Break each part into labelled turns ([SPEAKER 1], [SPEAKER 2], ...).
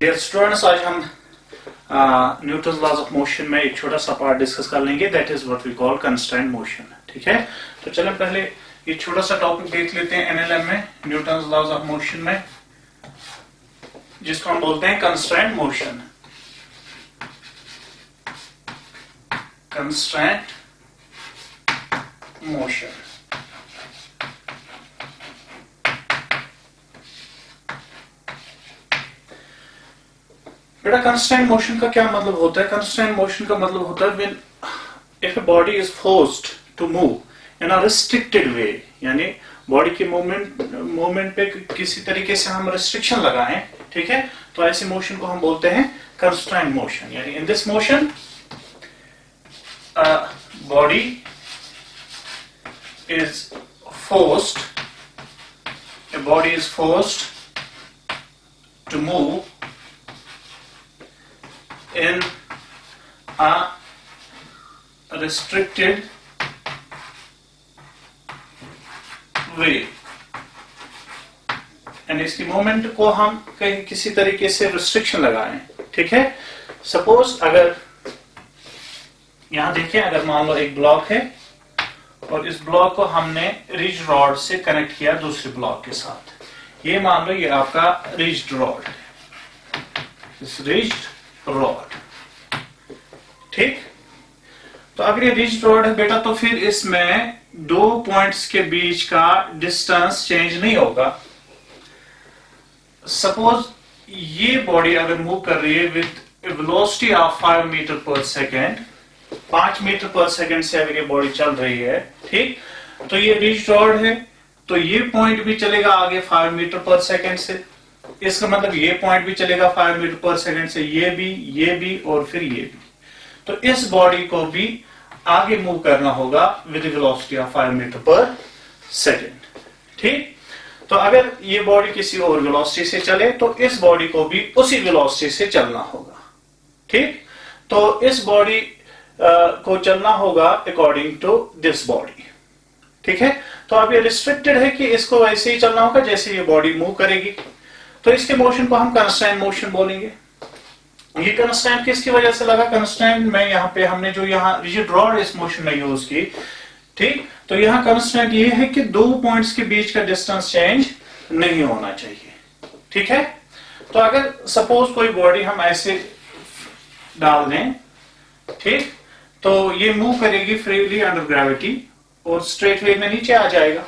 [SPEAKER 1] Dear students, आज हम Newton's laws of motion में एक छोटा सा पार्ट डिस्कस कर लेंगे, that is what we call constraint motion. ठीक है, तो चलें पहले ये छोटा सा टॉपिक देख लेते हैं एनएलएम में, न्यूटन्स लॉज ऑफ मोशन में, जिसको हम बोलते हैं कंस्ट्रेंट मोशन। कंस्ट्रेंट मोशन बेटा, कंस्ट्रेंट मोशन का क्या मतलब होता है? कंस्ट्रेंट मोशन का मतलब होता है when if a body is forced to move in a restricted way, यानी बॉडी के मूवमेंट पे किसी तरीके से हम रिस्ट्रिक्शन लगाएं, ठीक है, तो ऐसे मोशन को हम बोलते हैं कंस्ट्रेंट मोशन। यानी in this motion body is forced, a body is forced to move in a restricted way, यानी इसकी मूवमेंट को हम कहीं किसी तरीके से रिस्ट्रिक्शन लगाएं। ठीक है, सपोज अगर यहां देखें, अगर मान लो एक ब्लॉक है और इस ब्लॉक को हमने रिज रॉड से कनेक्ट किया दूसरे ब्लॉक के साथ, ये मान लो ये आपका रिज्ड रॉड, रिज्ड रॉड, ठीक। तो अगर ये रिज्ड रॉड है बेटा, तो फिर इसमें दो पॉइंट्स के बीच का डिस्टेंस चेंज नहीं होगा। सपोज ये बॉडी अगर मूव कर रही है with velocity of 5 metre per second, 5 metre per second से अगर ये बॉडी चल रही है, ठीक, तो ये रिज्ड रॉड है, तो ये पॉइंट भी चलेगा आगे 5 मीटर पर सेकेंड से, इसका मतलब ये पॉइंट भी चलेगा 5 मीटर पर सेकेंड से, ये भी और फिर ये भी। तो इस बॉडी को भी आगे मूव करना होगा with velocity of 5 metre per second, ठीक। तो अगर ये बॉडी किसी और वेलोसिटी से चले तो इस बॉडी को भी उसी वेलोसिटी से चलना होगा, ठीक। तो इस बॉडी को चलना होगा अकॉर्डिंग टू दिस बॉडी, ठीक है। तो अब ये रिस्ट्रिक्टेड है कि इसको वैसे ही चलना होगा जैसे ये बॉडी मूव करेगी, तो इसके मोशन को हम कंस्ट्रेंट मोशन बोलेंगे। ये कंस्ट्रेंट किसकी वजह से लगा? कंस्ट्रेंट में यहाँ पे हमने जो यहाँ रिजिड रॉड इस मोशन में यूज की, ठीक, तो यहाँ कंस्ट्रेंट ये है कि दो पॉइंट्स के बीच का डिस्टेंस चेंज नहीं होना चाहिए, ठीक है। तो अगर सपोज कोई बॉडी हम ऐसे डाल दें, ठीक, तो ये मूव करेगी फ्रीली अंडर ग्रेविटी और स्ट्रेट वे में नीचे आ जाएगा।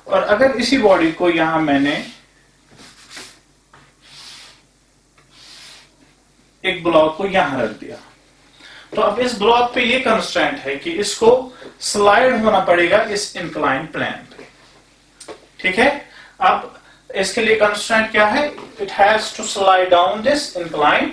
[SPEAKER 1] और अगर इसी बॉडी को यहां मैंने एक ब्लॉक को यहां रख दिया, तो अब इस ब्लॉक पे ये कंस्ट्रेंट है कि इसको स्लाइड होना पड़ेगा इस इंक्लाइन प्लेन पे, ठीक है। अब इसके लिए कंस्ट्रेंट क्या है? It has to slide down this incline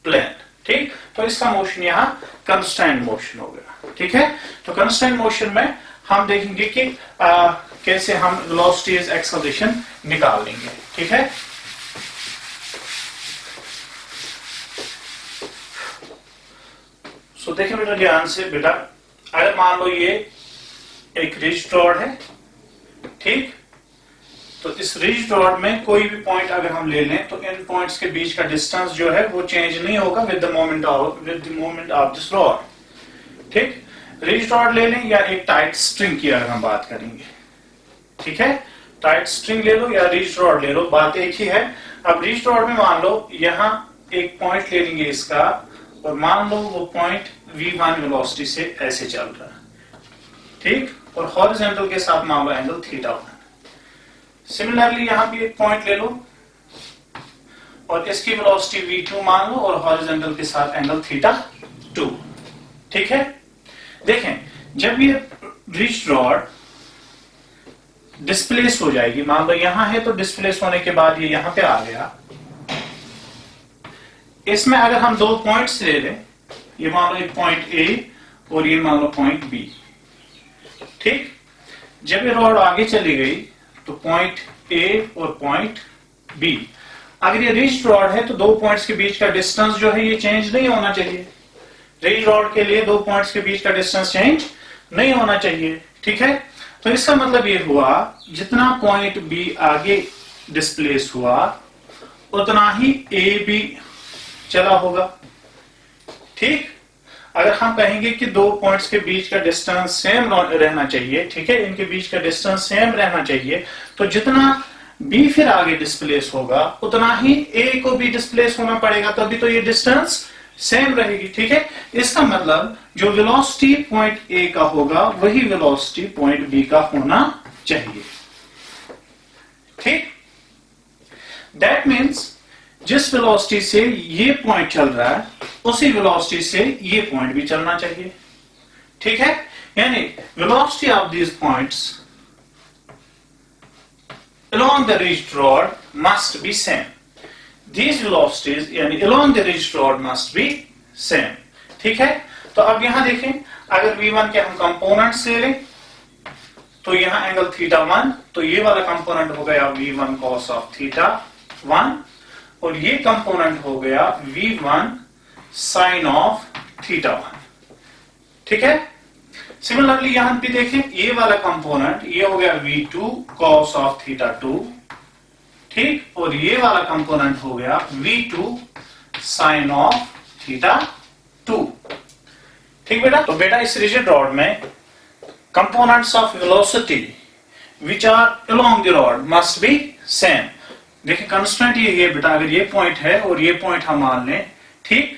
[SPEAKER 1] plane, ठीक। तो इसका मोशन यहां कंस्ट्रेंट मोशन हो गया, ठीक है। तो कंस्ट्रेंट मोशन में हम देखेंगे कि कैसे हम वेलोसिटीज एक्सेलरेशन निकाल लेंगे, ठीक है। सो देखिए बेटा ध्यान से, बेटा अगर मान लो ये एक रिज्ड रॉड है, ठीक, तो इस रिज्ड रॉड में कोई भी पॉइंट अगर हम ले लें तो इन पॉइंट्स के बीच का डिस्टेंस जो है वो चेंज नहीं होगा with the moment of this rod, ठीक। रिज्ड रॉड ले लें या एक टाइट स्ट्रिंग की अगर हम बात करेंगे, ठीक है, टाइट स्ट्रिंग ले लो या रिज्ड रॉड ले लो, बात एक ही है। अब रिज्ड रॉड में मान लो यहां एक पॉइंट ले लेंगे इसका, और मान लो वो पॉइंट v1 वेलोसिटी से ऐसे चल रहा है, ठीक, और हॉरिजॉन्टल के साथ मान लो एंगल थीटा 1। सिमिलरली यहां भी एक पॉइंट ले लो और इसकी वेलोसिटी v2 मान लो और हॉरिजॉन्टल के साथ एंगल थीटा 2, ठीक है। देखें, जब ये रिज्ड रॉड डिस्प्लेस हो जाएगी, मान लो यहां है तो डिस्प्लेस होने के बाद ये यहां पे आ गया, इसमें अगर हम दो पॉइंट्स ले लें, ये मान लो एक पॉइंट A और ये मान लो पॉइंट B, ठीक। जब ये रॉड आगे चली गई तो पॉइंट A और पॉइंट B, अगर ये रिज्ड रॉड है तो दो पॉइंट्स के बीच का डिस्टेंस जो है ये चेंज नहीं होना चाहिए। रिज्ड रॉड के लिए दो पॉइंट्स के बीच का डिस्टेंस चेंज नहीं होना चाहिए, ठीक है। तो इसका मतलब ये हुआ जितना पॉइंट B आगे डिस्प्लेस हुआ उतना ही ए भी चला होगा। ठीक, अगर हम कहेंगे कि दो पॉइंट्स के बीच का डिस्टेंस सेम रहना चाहिए, ठीक है, इनके बीच का डिस्टेंस सेम रहना चाहिए, तो जितना बी फिर आगे डिस्प्लेस होगा उतना ही ए को भी डिस्प्लेस होना पड़ेगा, तभी तो ये डिस्टेंस सेम रहेगी। ठीक है, इसका मतलब जो वेलोसिटी पॉइंट ए का होगा वही वेलोसिटी पॉइंट बी का होना चाहिए। ठीक, दैट मीन्स जिस वेलोसिटी से ये पॉइंट चल रहा है उसी वेलोसिटी से ये पॉइंट भी चलना चाहिए। ठीक है, यानी velocity of these points along the ridged rod must be same. These velocities यानी along the ridged rod must be same. ठीक है, तो अब यहां देखें, अगर V1 के हम कंपोनेंट्स ले लें तो यहां एंगल θ1, तो ये वाला कंपोनेंट हो गया V1 cos of θ1 और ये कंपोनेंट हो गया V1 sin of θ1। ठीक है, सिमिलरली यहां भी देखें, ये वाला कंपोनेंट ये हो गया V2 cos of θ2, ठीक, और ये वाला कंपोनेंट हो गया V2 sin of θ2। ठीक बेटा, तो बेटा इस रिजिड रॉड में components of velocity which are along the rod must be same. देखिए कंस्ट्रेंट ये है बेटा, अगर ये पॉइंट है और ये पॉइंट हम मान लें, ठीक,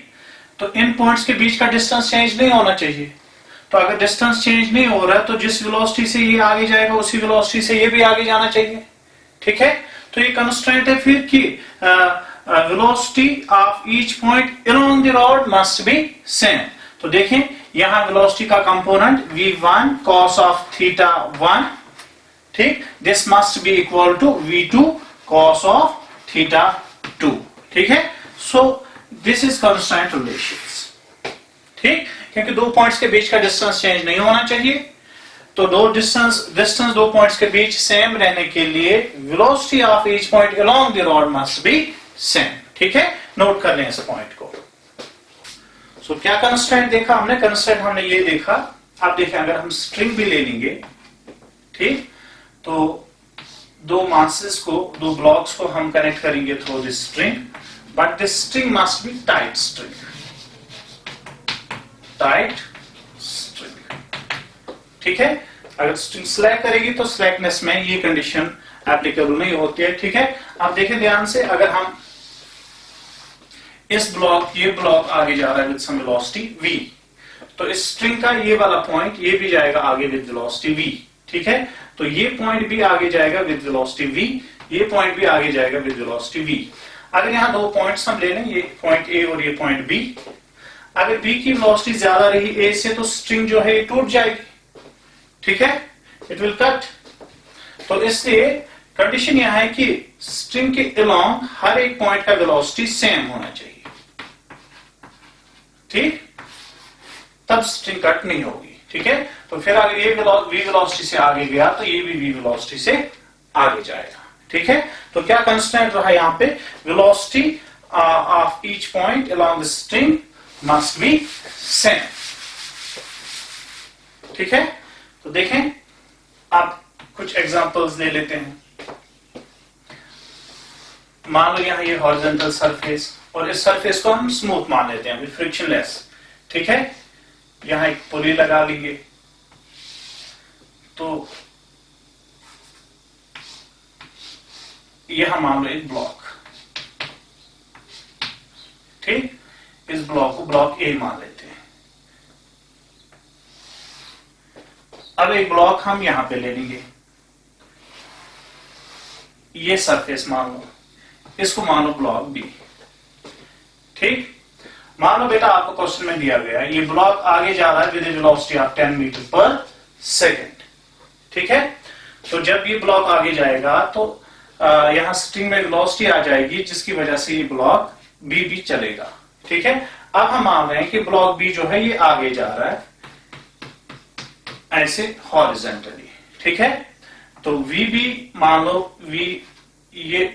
[SPEAKER 1] तो इन पॉइंट्स के बीच का डिस्टेंस चेंज नहीं होना चाहिए। तो अगर डिस्टेंस चेंज नहीं हो रहा है तो जिस वेलोसिटी से ये आगे जाएगा उसी वेलोसिटी से ये भी आगे जाना चाहिए। ठीक है, तो ये कंस्ट्रेंट है फिर कि velocity of each point along the rod must be same. तो देखें यहां वेलोसिटी का कंपोनेंट V1 cos of θ1, ठीक, this must be equal to V2 cos of θ2। ठीक है, so this is constraint relations. ठीक, क्योंकि दो पॉइंट्स के बीच का डिस्टेंस चेंज नहीं होना चाहिए, तो दो डिस्टेंस दो पॉइंट्स के बीच सेम रहने के लिए velocity of each point along the rod must be same. ठीक है, नोट कर लें इस पॉइंट को। सो क्या कंस्ट्रेंट देखा हमने? कंस्ट्रेंट हमने ये देखा, आप देखें अगर हम स्ट्रिंग भी ले लेंगे, ठीक, तो दो मासेस को, दो ब्लॉक्स को हम कनेक्ट करेंगे through this string, but this string must B tight string, tight string. ठीक है, अगर स्ट्रिंग स्लैक करेगी तो स्लैकनेस में ये कंडीशन एप्लीकेबल नहीं होती है। ठीक है, आप देखें ध्यान से, अगर हम इस ब्लॉक, ये ब्लॉक आगे जा रहा है विद सम वेलोसिटी v, तो इस स्ट्रिंग का ये वाला पॉइंट ये भी जाएगा आगे विद वेलोसिटी v। ठीक है, तो ये पॉइंट भी आगे जाएगा विद वेलोसिटी v, ये पॉइंट भी आगे जाएगा विद वेलोसिटी v। अगर यहां दो पॉइंट्स हम ले लें, ये पॉइंट a और ये पॉइंट b, अगर b की वेलोसिटी ज्यादा रही a से तो स्ट्रिंग जो है टूट जाएगी। ठीक है, इट विल कट। तो इसलिए कंडीशन यह है कि स्ट्रिंग के अलोंग हर एक पॉइंट का वेलोसिटी सेम होना चाहिए। ठीक, तब स्ट्रिंग कट नहीं होगी। ठीक है, तो फिर अगर ये v वेलोसिटी से आगे गया तो ये भी v वेलोसिटी से आगे जाएगा। ठीक है, तो क्या कंस्ट्रेंट रहा यहां पे? Velocity of each point along the string must be same. ठीक है, तो देखें आप कुछ एग्जांपल्स ले लेते हैं। मान लो यहां ये हॉरिजॉन्टल सरफेस, और इस सरफेस को हम स्मूथ मान लेते हैं, फ्रिक्शनलेस। ठीक है, यहां एक पुली लगा लीजिए, तो यहां मान लो एक ब्लॉक, ठीक, इस ब्लॉक को ब्लॉक ए मान लेते हैं। अब एक ब्लॉक हम यहां पे ले लेंगे, ये सरफेस मान लो, इसको मान लो ब्लॉक बी। ठीक, मान लो बेटा आपको क्वेश्चन में दिया गया ये ब्लॉक आगे जा रहा है with velocity of 10 metre per second. ठीक है, तो जब ये ब्लॉक आगे जाएगा तो यहां स्ट्रिंग में वेलोसिटी आ जाएगी जिसकी वजह से ये ब्लॉक बी भी चलेगा। ठीक है, अब हम मान रहे हैं कि ब्लॉक बी जो है ये आगे जा रहा है ऐसे हॉरिजॉन्टली। ठीक है, तो वी बी मान लो, वी ये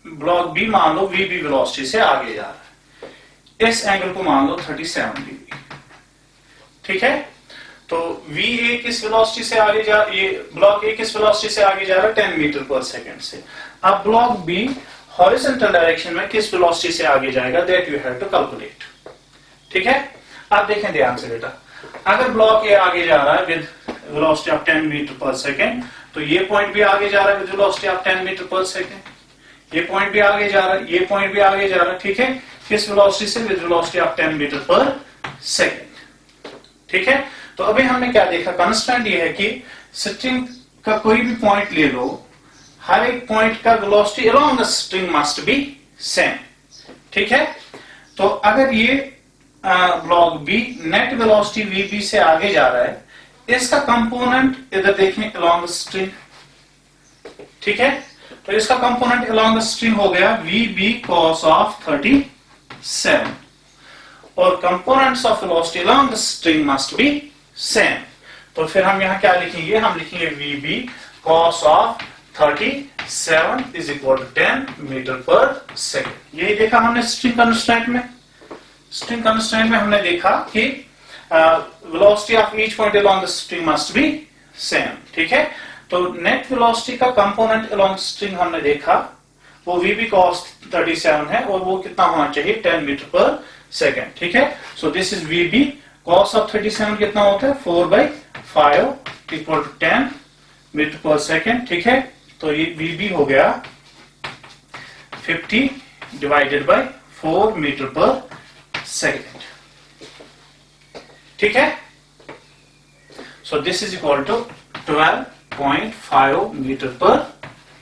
[SPEAKER 1] ब्लॉक बी मान लो वी बी वेलोसिटी से आगे जा रहा है, इस एंगल को मान लो 37 डिग्री। ठीक है, तो वी ए किस वेलोसिटी से आगे ये ब्लॉक ए किस वेलोसिटी से आगे जा रहा है? 10 मीटर पर सेकेंड से। अब ब्लॉक बी हॉरिजॉन्टल डायरेक्शन में किस वेलोसिटी से आगे जाएगा, that you have to calculate. ठीक है, आप देखें ध्यान से बेटा, अगर ब्लॉक ए आगे जा रहा है with velocity of 10 metre per second, तो ये पॉइंट भी आगे जा रहा है with velocity of 10 metre per second, ये पॉइंट भी आगे जा रहा है, ये पॉइंट भी आगे जा रहा है। ठीक है, किस वेलोसिटी से, with velocity of 10 metre per second. ठीक है, तो अभी हमने क्या देखा, कंस्टेंट ये है कि स्ट्रिंग का कोई भी पॉइंट ले लो, हर एक पॉइंट का velocity along the string must be same. ठीक है, तो अगर ये ब्लॉक बी नेट वेलोसिटी वीबी से आगे जा रहा है, इसका कंपोनेंट इधर देखें अलोंग द स्ट्रिंग। ठीक है, तो इसका कंपोनेंट अलोंग द स्ट्रिंग हो गया वीबी कॉस ऑफ 37, और components of velocity along the string must be same. तो फिर हम यहां क्या लिखेंगे, हम लिखेंगे VB cos of 37 is equal to 10 metre per second. यही देखा हमने स्ट्रिंग कंस्ट्रेंट में। स्ट्रिंग कंस्ट्रेंट में हमने देखा कि velocity of each point along the string must be same. ठीक है, तो नेट वेलोसिटी का कंपोनेंट अलोंग स्ट्रिंग हमने देखा, वो वीबी कॉस 37 है, और वो कितना होना चाहिए, 10 मीटर पर सेकेंड। ठीक है, so this is VB cos of 37 कितना होता है, 4/5 equal to 10 metre per second. ठीक है, तो ये वीबी हो गया 50 divided by 4 metre per second. ठीक है, so this is equal to 12.5 metre per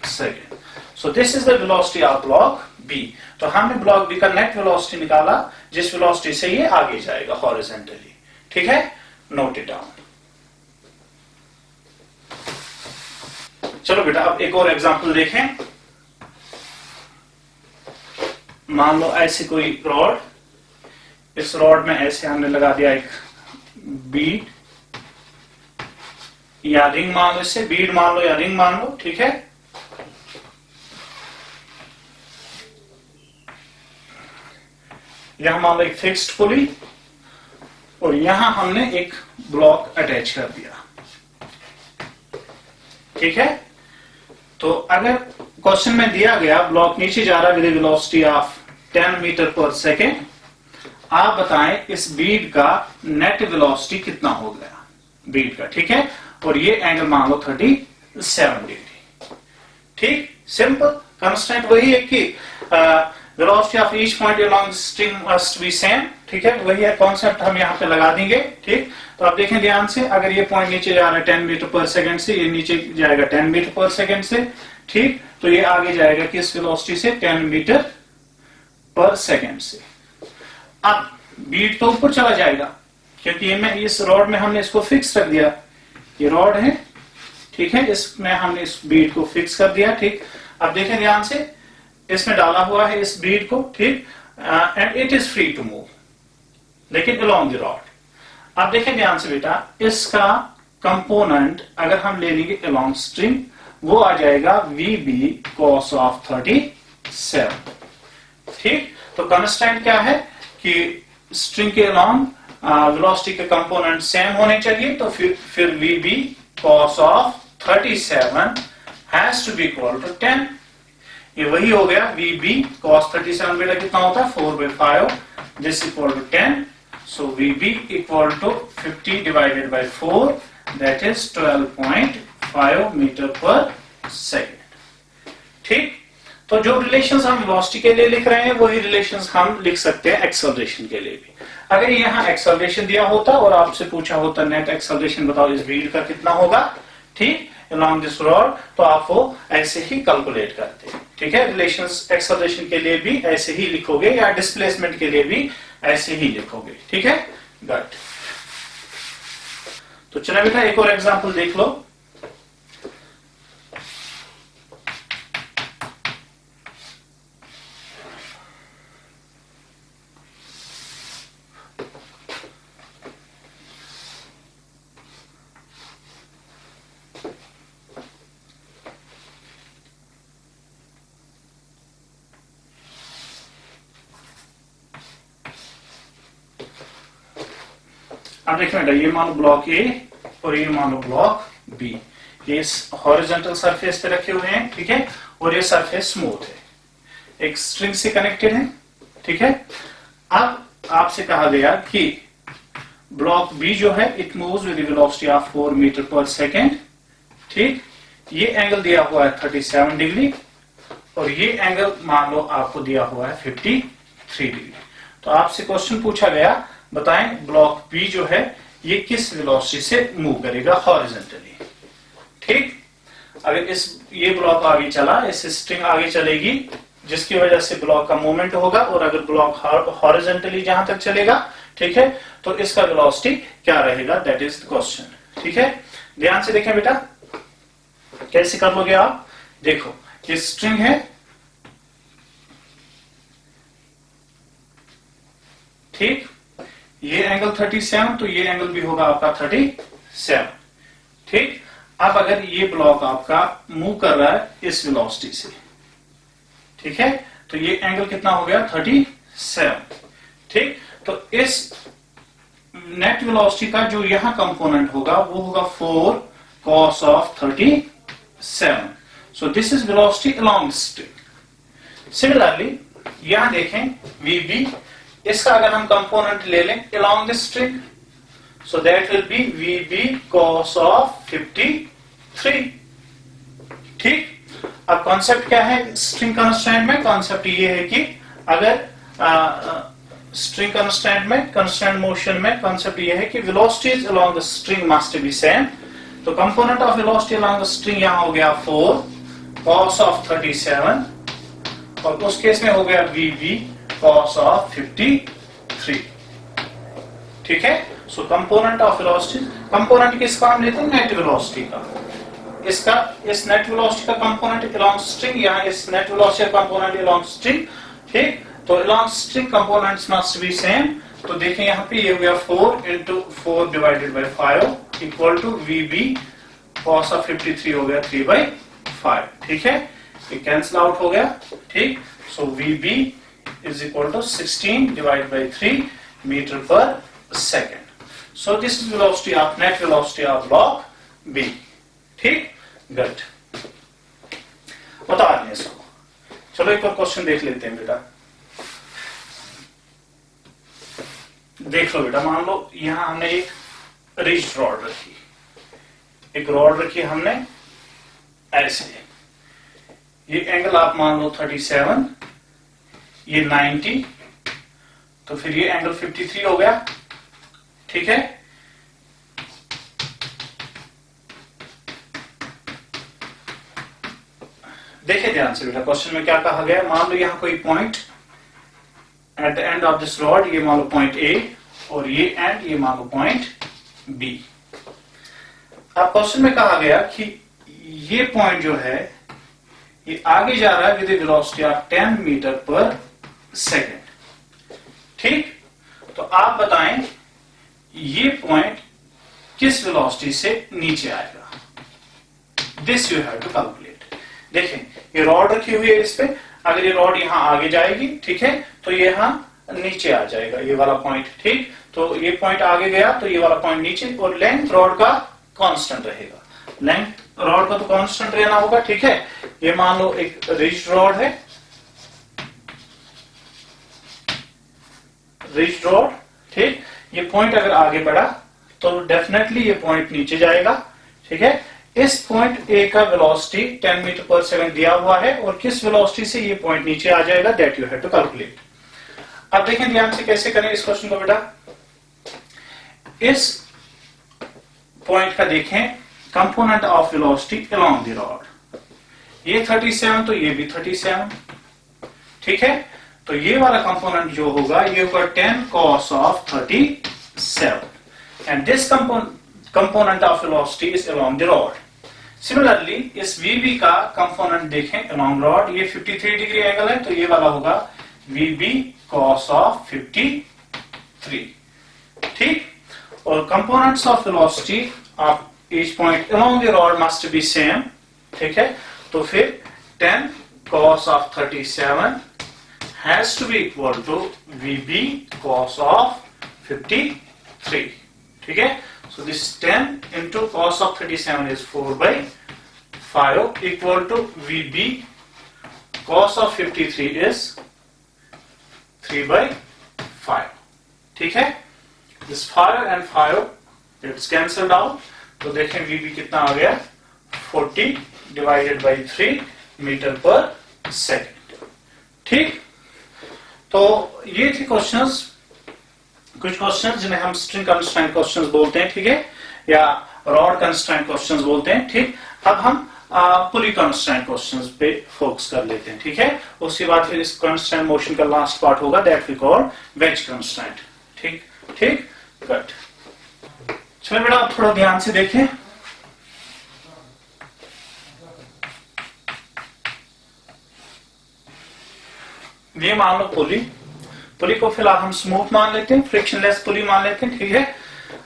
[SPEAKER 1] second. So this is the velocity of block B. तो हमने ब्लॉक बी का नेट वेलोसिटी निकाला, जिस वेलोसिटी से ये आगे जाएगा हॉरिजॉन्टली। ठीक है, नोट इट डाउन। चलो बेटा, अब एक और एग्जांपल देखें। मान लो ऐसे कोई रॉड, इस रॉड में ऐसे हमने लगा दिया एक बीड या रिंग, मान लो इसे बीड मान लो या रिंग मान लो। ठीक है, यहां मान लो एक फिक्स्ड पुली, और यहां हमने एक ब्लॉक अटैच कर दिया। ठीक है, तो अगर क्वेश्चन में दिया गया ब्लॉक नीचे जा रहा है with velocity of 10 metre per second, आप बताएं इस बीड का नेट वेलोसिटी कितना हो गया बीड का। ठीक है, और ये एंगल मान लो 37 डिग्री। ठीक, सिंपल। कंस्टेंट वही है कि velocity of each point along string must be same. ठीक है, वही है कॉन्सेप्ट, हम यहां पे लगा देंगे। ठीक, तो आप देखें ध्यान से, अगर ये पॉइंट नीचे जा रहा है 10 मीटर पर सेकंड से, ये नीचे जाएगा 10 मीटर पर सेकंड से। ठीक, तो ये आगे जाएगा किस वेलोसिटी से, 10 मीटर पर सेकंड से। अब बीट तो ऊपर चला जाएगा, क्योंकि ये में इस रॉड में हमने इसको फिक्स रख दिया। ये रॉड है, ठीक है, इसमें हमने इस बीट को फिक्स कर दिया। ठीक, अब देखें ध्यान से, इसमें डाला हुआ है इस बीट को। ठीक, and it is free to move, लेकिन अलोंग द रॉड। अब देखें ध्यान से बेटा, इसका कंपोनेंट अगर हम ले लेंगे अलोंग स्ट्रिंग, वो आ जाएगा वीबी कॉस ऑफ 37। ठीक, तो कंस्टेंट क्या है कि स्ट्रिंग के अलोंग वेलोसिटी के कंपोनेंट सेम होने चाहिए, तो फिर VB cos of 37 has to be equal to 10। ये वही हो गया वीबी कॉस 37 बेटा कितना होता है, 4/5, this equal to 10। So VB equal to 50 divided by 4, that is 12.5 metre per second. ठीक, तो जो रिलेशंस हम वेलोसिटी के लिए लिख रहे हैं, वही रिलेशंस हम लिख सकते हैं एक्सेलरेशन के लिए भी। अगर यहाँ एक्सेलरेशन दिया होता और आपसे पूछा होता नेट एक्सेलरेशन बताओ इस बीड का कितना होगा, ठीक, along this rod, तो आप वो ऐसे ही कैलकुलेट करते हैं। ठीक है, रिलेशंस एक्सेलरेशन के लिए भी ऐसे ही लिखोगे, या डिस्प्लेसमेंट के लिए भी ऐसे ही लिखोगे। ठीक है, गुड। तो चलो बेटा एक और एग्जांपल देख लो। अब देखिए बेटा, ये मान लो ब्लॉक ए और ये मान लो ब्लॉक बी। ये हॉरिजॉन्टल सरफेस पे रखे हुए हैं। ठीक है, और ये सरफेस स्मूथ है। एक स्ट्रिंग से कनेक्टेड है, ठीक है। अब आपसे कहा गया कि ब्लॉक बी जो है it moves with velocity of 4 metre per second, ठीक। ये एंगल दिया हुआ है 37 डिग्री और ये एंगल मान लो आपको दिया हुआ है 53 डिग्री। तो आपसे क्वेश्चन पूछा गया, बताएं ब्लॉक बी जो है ये किस वेलोसिटी से मूव करेगा हॉरिजॉन्टली, ठीक। अगर ये ब्लॉक आगे चला, इस स्ट्रिंग आगे चलेगी जिसकी वजह से ब्लॉक का मूवमेंट होगा, और अगर ब्लॉक हॉरिजॉन्टली जहां तक चलेगा, ठीक है, तो इसका वेलोसिटी क्या रहेगा, दैट इज द क्वेश्चन, ठीक है। ध्यान से देखें बेटा, कैसे कर लोगे आप, देखो ये स्ट्रिंग है, ठीक, ये एंगल 37, तो ये एंगल भी होगा आपका 37, ठीक। अब अगर ये ब्लॉक आपका मूव कर रहा है इस वेलोसिटी से, ठीक है, तो ये एंगल कितना हो गया 37, ठीक। तो इस नेट वेलोसिटी का जो यहां कंपोनेंट होगा वो होगा 4 cos of 37, so this is velocity along the string. Similarly यहां देखें VB, इसका अगर हम कंपोनेंट ले लें along the string, so that will be VB cos of 53, ठीक। अब कॉन्सेप्ट क्या है स्ट्रिंग कंस्ट्रेंट में, कॉन्सेप्ट ये है कि अगर स्ट्रिंग कंस्ट्रेंट में, कंस्ट्रेंट मोशन में कॉन्सेप्ट ये है कि velocities along the string must be same, तो component of velocity along the string यहां हो गया 4 cos of 37 और उस केस में हो गया VB cos of 53, ठीक है। सो कंपोनेंट ऑफ वेलोसिटी, कंपोनेंट किसका हम लेते हैं, नेट वेलोसिटी का, इसका इस नेट वेलोसिटी का कंपोनेंट अलोंग स्ट्रिंग, यहाँ इस नेट वेलोसिटी का कंपोनेंट अलोंग स्ट्रिंग, ठीक। तो along string components must be same, तो देखें यहाँ पे ये हो गया 4 into 4 divided by 5 equal to VB cos of 53 हो गया 3/5, ठीक है, ये कैंसिल आउट हो गया, ठीक। सो VB is equal to 16 divided by 3 meter per second. So this is velocity of net velocity of block B, ठीक, गुड, बता दें इसको। चलो एक और क्वेश्चन देख लेते हैं बेटा, देख लो बेटा, मान लो यहां हमने एक रिजिड रॉड रखी, एक रॉड रखी हमने ऐसे, ये एंगल आप मान लो 37, ये 90, तो फिर ये एंगल 53 हो गया, ठीक है। देखिए ध्यान से बेटा, क्वेश्चन में क्या कहा गया, मान लो यहां कोई point at the end of this rod, ये मान लो पॉइंट ए, और ये एंड ये मान लो पॉइंट बी। अब क्वेश्चन में कहा गया कि ये पॉइंट जो है ये आगे जा रहा है with velocity of 10 metre per second, ठीक। तो आप बताएं ये पॉइंट किस वेलोसिटी से नीचे आएगा, this you have to calculate. देखें ये रॉड रखी हुई है, इस पे अगर ये रॉड यहां आगे जाएगी, ठीक है, तो ये यहां नीचे आ जाएगा ये वाला पॉइंट, ठीक। तो ये पॉइंट आगे गया तो ये वाला पॉइंट नीचे, और लेंथ रॉड का कांस्टेंट रहेगा, लेंथ रॉड का तो कांस्टेंट रहना होगा, ठीक है। ये मान लो एक रिजिड रॉड है, रिजिड रॉड, ठीक। ये पॉइंट अगर आगे बढ़ा तो डेफिनेटली ये पॉइंट नीचे जाएगा, ठीक है। इस पॉइंट ए का वेलोसिटी 10 मीटर पर सेकंड दिया हुआ है, और किस वेलोसिटी से ये पॉइंट नीचे आ जाएगा, that you have to calculate. अब देखें ध्यान से कैसे करें इस क्वेश्चन को बेटा, इस पॉइंट का देखें component of velocity along the rod, ये 37 तो ये भी 37, ठीक है। तो ये वाला कंपोनेंट जो होगा ये होगा 10 cos of 37, and this component of velocity is along the rod. Similarly इस VB का कंपोनेंट देखें अलोंग रॉड, ये 53 डिग्री एंगल है, तो ये वाला होगा VB cos of 53, ठीक। और components of velocity of each point along the rod must be same, ठीक है। तो फिर 10 cos of 37 has to be equal to VB cos of 53, ठीक है। So this 10 into cos of 37 is 4/5 equal to VB cos of 53 is 3/5. ठीक है, this 5 and 5 it's cancelled out, तो देखें VB कितना आ गया 40 divided by 3 metre per second. ठीक, तो ये थे क्वेश्चंस, कुछ क्वेश्चंस जिन्हें हम स्ट्रिंग कंस्ट्रेंट क्वेश्चंस बोलते हैं, ठीक है, या रॉड कंस्ट्रेंट क्वेश्चंस बोलते हैं। ठीक, अब हम पुली कंस्ट्रेंट क्वेश्चंस पे फोकस कर लेते हैं। ठीक है, उसके बाद फिर इस कंस्ट्रेंट मोशन का लास्ट पार्ट होगा, that we call wedge constraint. ठीक ठीक, गुड। चलो बेटा आप थोड़ा ध्यान से देखें। ये मान लो पुली, पुली को फिलहाल हम स्मूथ मान लेते हैं, फ्रिक्शनलेस पुली मान लेते हैं, ठीक है,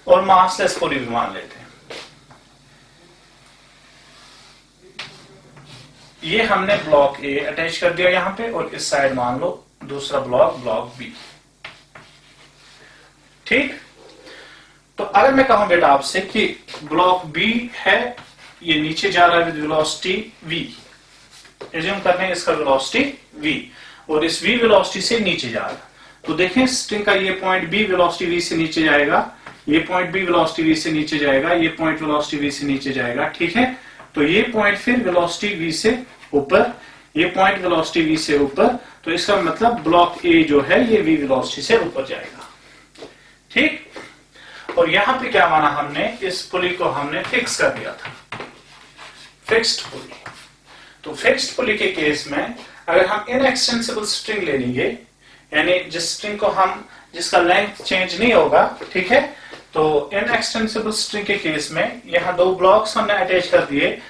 [SPEAKER 1] और मासलेस पुली भी मान लेते हैं। ये हमने ब्लॉक ए अटैच कर दिया यहां पे, और इस साइड मान लो दूसरा ब्लॉक, ब्लॉक बी। ठीक, तो अगर मैं कहूं बेटा आपसे कि ब्लॉक बी है, ये नीचे जा रहा है विद वेलोसिटी v, एज्यूम करते हैं इसका वेलोसिटी v, और इस v वेलोसिटी से नीचे जा रहा है, तो देखें स्ट्रिंग का ये पॉइंट b वेलोसिटी v से नीचे जाएगा, ये पॉइंट b वेलोसिटी v से नीचे जाएगा, ये पॉइंट वेलोसिटी v से नीचे जाएगा। ठीक है, तो ये पॉइंट फिर वेलोसिटी v से ऊपर, ये पॉइंट वेलोसिटी v से ऊपर, तो इसका मतलब ब्लॉक a जो है ये v वेलोसिटी से ऊपर जाएगा। ठीक, और यहां पे क्या माना हमने, इस पुली को हमने फिक्स कर दिया था, फिक्स्ड पुली। तो फिक्स्ड पुली के केस में अगर हम इनएक्सटेंसिबल स्ट्रिंग ले लेंगे, यानी जिस स्ट्रिंग को हम, जिसका लेंथ चेंज नहीं होगा, ठीक है, तो इनएक्सटेंसिबल स्ट्रिंग के केस में यहां दो ब्लॉक्स हमने अटैच कर दिए,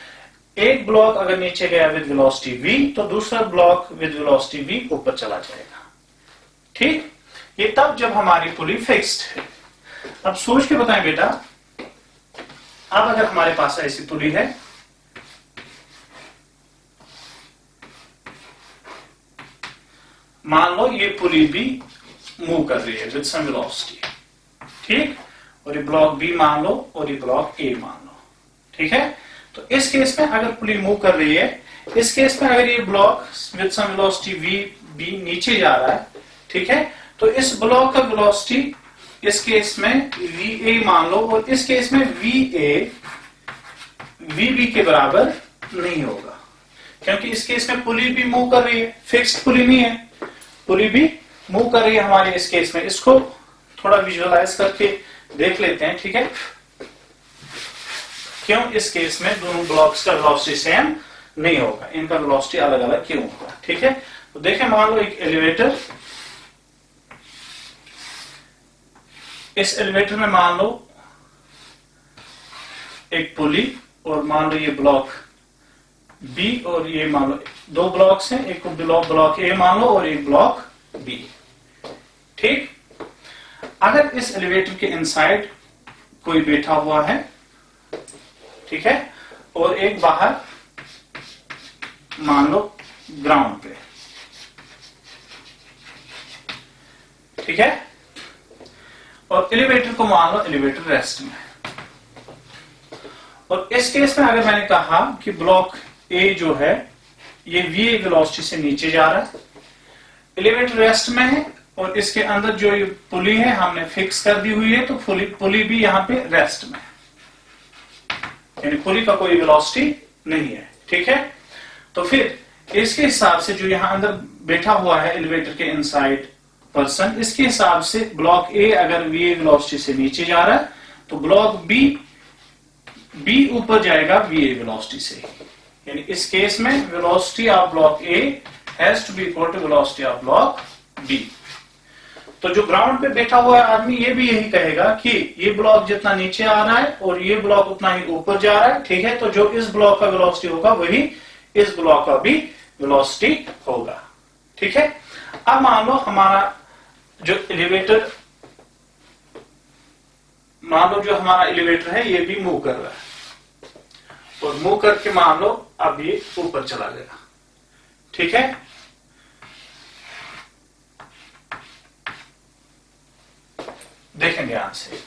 [SPEAKER 1] एक ब्लॉक अगर नीचे गया विद वेलोसिटी v, तो दूसरा ब्लॉक विद वेलोसिटी v ऊपर चला जाएगा। ठीक, ये तब जब हमारी पुली फिक्स्ड है। अब सोच के बताएं बेटा, अब अगर हमारे पास ऐसी पुली है, मान लो ये पुली भी मूव कर रही है विद सम वेलोसिटी, ठीक, और ये ब्लॉक बी मान लो और ये ब्लॉक ए मान लो। ठीक है, तो इस केस में अगर पुली मूव कर रही है, इस केस में अगर ये block with some velocity V B नीचे जा रहा है, ठीक है, तो इस ब्लॉक का वेलोसिटी इस केस में वी ए मान लो, और इस केस में वी ए वी बी के बराबर नहीं होगा, क्योंकि इस केस में पुली भी मूव कर रही है, फिक्स्ड पुली नहीं है, पुली भी मूव कर रही है हमारे इस केस में। इसको थोड़ा विजुअलाइज करके देख लेते हैं। ठीक है, क्यों इस केस में दोनों ब्लॉक्स का वेलोसिटी सेम नहीं होगा, इनका वेलोसिटी अलग अलग क्यों होगा। ठीक है, तो देखें मान लो एक एलिवेटर, इस एलिवेटर में मान लो एक पुली, और मान लो ये ब्लॉक बी, और ये मान लो दो ब्लॉक्स हैं, एक ब्लॉक ए मान लो और एक ब्लॉक बी। ठीक, अगर इस एलिवेटर के इनसाइड कोई बैठा हुआ है, ठीक है, और एक बाहर मान लो ग्राउंड पे, ठीक है, और एलिवेटर को मान लो एलिवेटर रेस्ट में। और इस केस में अगर मैंने कहा कि ब्लॉक ए जो है ये वी वेलोसिटी से नीचे जा रहा है, एलिवेटर रेस्ट में है, और इसके अंदर जो ये पुली है हमने फिक्स कर दी हुई है, तो पुली भी यहां पे रेस्ट में, यानी पुली का कोई वेलोसिटी नहीं है। ठीक है, तो फिर इसके हिसाब से जो यहां अंदर बैठा हुआ है एलिवेटर के इनसाइड पर्सन, इसके हिसाब से ब्लॉक ए अगर वी वेलोसिटी से नीचे जा रहा है, तो ब्लॉक बी ऊपर जाएगा वी वेलोसिटी से, यानी इस केस में velocity of block A has to be equal to velocity of block B. तो जो ग्राउंड पे बैठा हुआ है आदमी ये भी यही कहेगा कि ये ब्लॉक जितना नीचे आ रहा है और ये ब्लॉक उतना ही ऊपर जा रहा है। ठीक है, तो जो इस ब्लॉक का वेलोसिटी होगा वही इस ब्लॉक का भी वेलोसिटी होगा। ठीक है, अब मान लो हमारा जो एलिवेटर, मान लो जो हमारा एलिवेटर है ये भी मूव कर रहा है, और मूव करके मान लो अब ये ऊपर चला गया। ठीक है, देखें ध्यान से,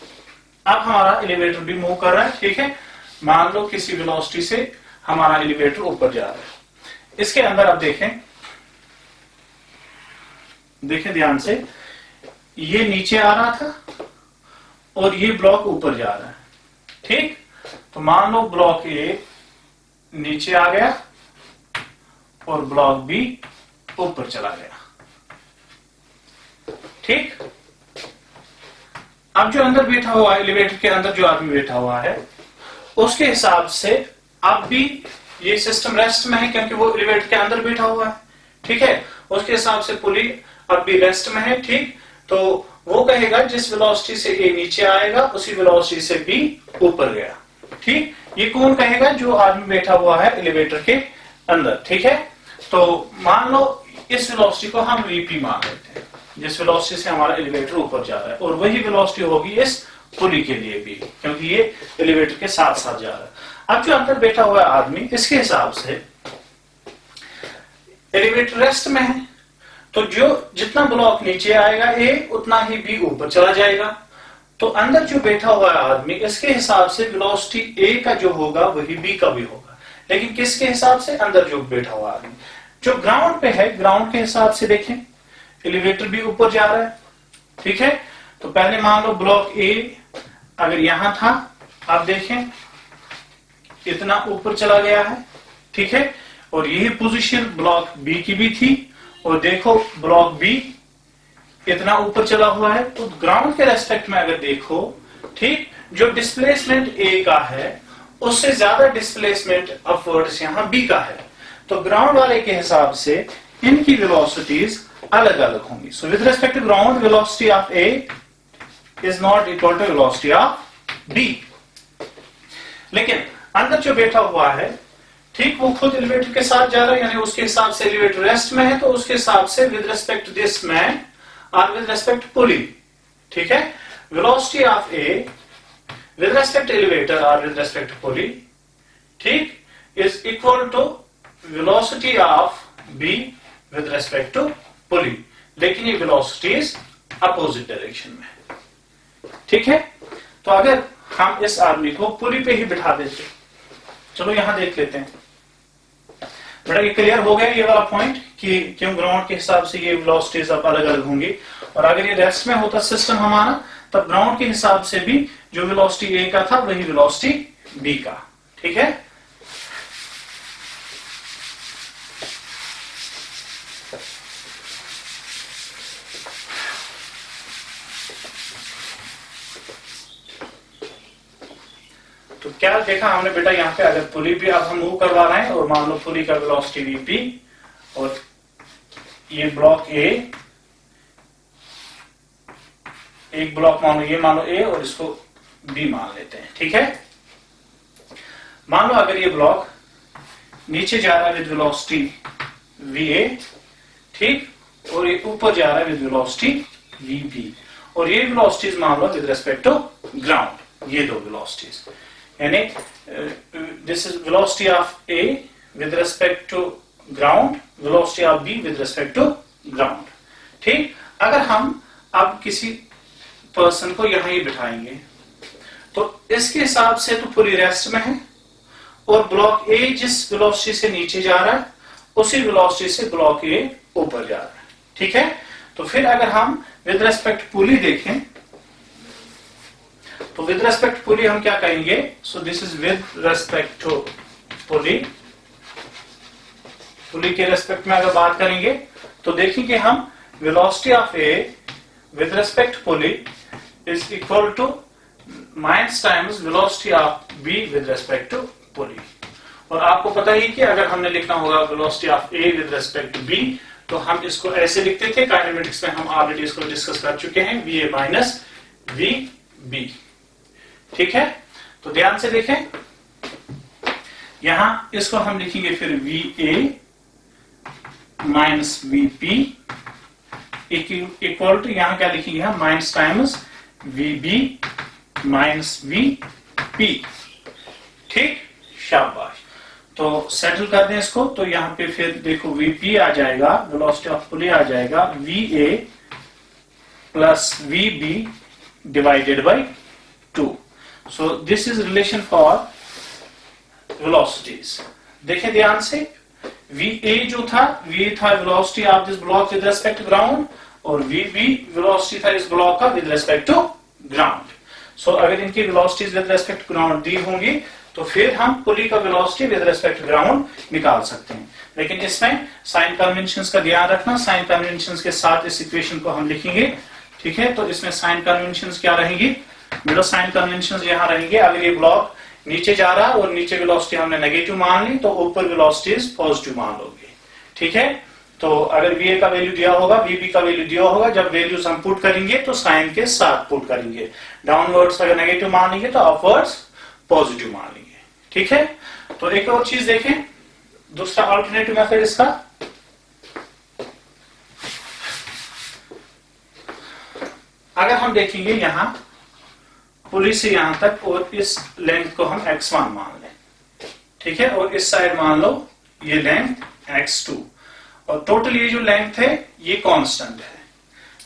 [SPEAKER 1] अब हमारा एलिवेटर भी मूव कर रहा है। ठीक है, मान लो किसी वेलोसिटी से हमारा एलिवेटर ऊपर जा रहा है। इसके अंदर अब देखें देखें ध्यान से, ये नीचे आ रहा था और ये ब्लॉक ऊपर जा रहा है, ठीक। तो मान लो ब्लॉक ए नीचे आ गया और ब्लॉक बी ऊपर चला गया, ठीक। अब जो अंदर बैठा हुआ है, एलिवेटर के अंदर जो आदमी बैठा हुआ है, उसके हिसाब से अब भी ये सिस्टम रेस्ट में है क्योंकि वो एलिवेटर के अंदर बैठा हुआ है, ठीक है। उसके हिसाब से पुली अब भी रेस्ट में है, ठीक। तो वो कहेगा जिस वेलोसिटी से ए नीचे आएगा उसी वेलोसिटी से बी ऊपर गया, ठीक। ये कौन कहेगा? जो आदमी बैठा हुआ है एलिवेटर के अंदर, ठीक है। तो मान लो इस वेलोसिटी को हम वीपी मान लेते हैं, जिस वेलोसिटी से हमारा एलिवेटर ऊपर जा रहा है, और वही वेलोसिटी होगी इस पुली के लिए भी, क्योंकि ये एलिवेटर के साथ साथ जा रहा है। अब जो अंदर बैठा हुआ आदमी, इसके हिसाब से एलिवेटर रेस्ट में है, तो जो जितना ब्लॉक नीचे आएगा ए, उतना ही बी ऊपर चला जाएगा। तो अंदर जो बैठा हुआ आदमी, इसके हिसाब से वेलोसिटी ए का जो होगा वही बी का भी होगा, लेकिन किसके हिसाब से? अंदर जो बैठा हुआ आदमी। जो ग्राउंड पे है, ग्राउंड के हिसाब से देखें, एलिवेटर भी ऊपर जा रहा है, ठीक है। तो पहले मान लो ब्लॉक ए अगर यहां था, आप देखें इतना ऊपर चला गया है, ठीक है। और यही पोजीशन ब्लॉक बी की भी थी, और देखो ब्लॉक बी इतना ऊपर चला हुआ है। तो ग्राउंड के रेस्पेक्ट में अगर देखो, ठीक, जो डिस्प्लेसमेंट ए का है उससे ज्यादा डिस्प्लेसमेंट अपवर्ड्स यहां बी का है। तो ग्राउंड वाले के हिसाब से इनकी वेलोसिटीज अलग अलग होंगी। So with respect to ground, velocity of A is not equal to velocity of B. लेकिन अंदर जो बैठा हुआ है, ठीक, वो खुद एलिवेटर के साथ जा रहा है, यानी उसके हिसाब से एलिवेटर रेस्ट में है, तो उसके हिसाब से with respect to this man और विद रिस्पेक्ट टू पुली, ठीक है, velocity of A with respect to elevator और विद रिस्पेक्ट टू पुली, ठीक, is equal to velocity of B with respect to pulley. लेकिन ये वेलोसिटीज अपोजिट डायरेक्शन में, ठीक है। तो अगर हम इस आदमी को पुली पे ही बिठा देते, चलो यहां देख लेते हैं बेटा, ये क्लियर हो गया ये वाला पॉइंट कि क्यों ग्राउंड के हिसाब से ये वेलोसिटीज अब अलग अलग होंगी। और अगर ये रेस्ट में होता सिस्टम हमारा, तब ग्राउंड के हिसाब से भी जो वेलोसिटी ए का था वही वेलोसिटी बी का, ठीक है। तो क्या देखा हमने बेटा, यहाँ पे अगर पुली भी अब हम मूव करवा रहे हैं, और मान लो पुली का वेलोसिटी वीपी, और ये ब्लॉक ए, एक ब्लॉक मान लो, ये मान लो ए और इसको बी मान लेते हैं, ठीक है। मान लो अगर ये ब्लॉक नीचे जा रहा है विद वेलोसिटी वी ए, ठीक, और ये ऊपर जा रहा है विद वेलोसिटी वी बी, और ये वेलोसिटीज मान लो विद रिस्पेक्ट टू ग्राउंड, ये दो वेलोसिटीज, यानी this is velocity of A with respect to ground, velocity of B with respect to ground, ठीक। अगर हम अब किसी पर्सन को यहां ही बिठाएंगे, तो इसके हिसाब से तो पूरी रेस्ट में है, और ब्लॉक ए जिस वेलोसिटी से नीचे जा रहा है उसी वेलोसिटी से ब्लॉक ए ऊपर जा रहा है, ठीक है। तो फिर अगर हम विद रेस्पेक्ट पुली देखें, तो विद रेस्पेक्ट पुली हम क्या कहेंगे? So this is with respect to pulley. Pulley के रेस्पेक्ट में अगर बात करेंगे तो देखेंगे हम velocity of A with respect pulley is equal to minus times velocity of B with respect to pulley. और आपको पता ही कि अगर हमने लिखना होगा velocity of A with respect to B, तो हम इसको ऐसे लिखते थे, काइनेमेटिक्स में हम ऑलरेडी इसको डिस्कस कर चुके हैं, V A minus V B, ठीक है। तो ध्यान से देखें, यहां इसको हम लिखेंगे फिर V A minus V P equal to, यहां क्या लिखेंगे हम? Minus times V B minus V P, ठीक, शाबाश। तो सेटल कर दें इसको, तो यहां पे फिर देखो वी पी आ जाएगा, वेलोसिटी ऑफ पुली आ जाएगा V A plus V B divided by 2। So this is relation for velocities. देखें ध्यान से, वी ए जो था, वी था velocity of this block with respect to ground, और VB वेलोसिटी था इस ब्लॉक का with respect to ground. So अगर इनकी velocities with respect to ground दी होंगी तो फिर हम पुली का velocity with respect to ground निकाल सकते हैं। लेकिन इसमें साइन कन्वेंशंस का ध्यान रखना, साइन कन्वेंशंस के साथ इस इक्वेशन को हम लिखेंगे, ठीक है। तो इसमें साइन कन्वेंशंस क्या रहेंगी, बेटा साइन कन्वेंशंस यहाँ रहेंगे, अगर ये ब्लॉक नीचे जा रहा है और नीचे वेलोसिटी हमने नेगेटिव मान ली तो ऊपर वेलोसिटीज पॉजिटिव मान लोगे, ठीक है। तो अगर VA का वैल्यू दिया होगा, VB का वैल्यू दिया होगा, जब वैल्यूज हम पुट करेंगे तो साइन के साथ पुट करेंगे। डाउनवर्ड्स अगर नेगेटिव मान लेंगे तो अपवर्ड्स पॉजिटिव मान लेंगे, ठीक है। तो एक और चीज देखें, दूसरा अल्टरनेटिव मेथड इसका, अगर हम देखेंगे यहां पुली से यहां तक और इस लेंथ को हम x1 मान लें, ठीक है, और इस साइड मान लो ये लेंथ x2, और टोटल ये जो लेंथ है ये कांस्टेंट है,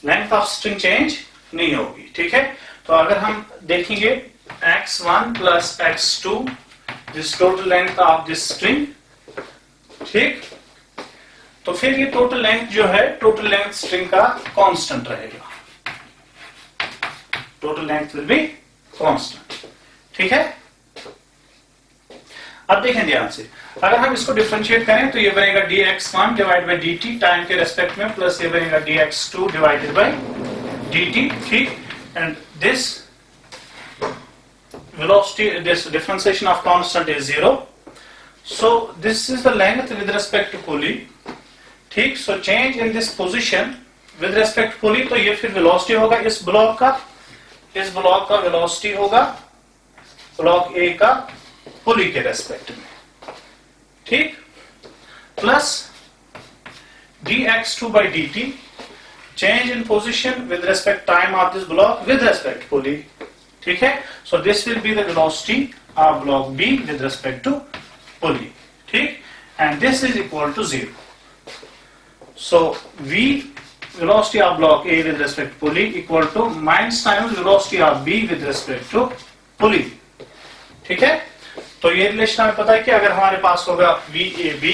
[SPEAKER 1] लेंथ ऑफ स्ट्रिंग चेंज नहीं होगी, ठीक है। तो अगर हम देखेंगे x1 plus x2 this total length of this string, ठीक, तो फिर ये टोटल लेंथ जो है, टोटल लेंथ स्ट्रिंग का कांस्टेंट रहेगा, total length will be constant, ठीक है। अब देखें ध्यान से, अगर हम इसको डिफरेंशिएट करें तो ये बनेगा dx1 divide by dt time के रेस्पेक्ट में, प्लस ये बनेगा dx2 डिवाइडेड बाई dt, ठीक। And this velocity, this differentiation of constant is 0. So this is the length with respect to pulley, ठीक। So change in this position with respect to pulley, तो ये फिर velocity होगा इस block का, इस block का velocity होगा ब्लॉक A का पुली के रेस्पेक्ट में, ठीक, plus dx2 by dt change in position with respect time of this block with respect to pulley, ठीक है। So this will be the velocity of block B with respect to pulley, ठीक, and this is equal to 0. So V velocity of block A with respect to pulley equal to minus times velocity of B with respect to pulley, ठीक है। तो ये relation हमें पता है कि अगर हमारे पास होगा VAB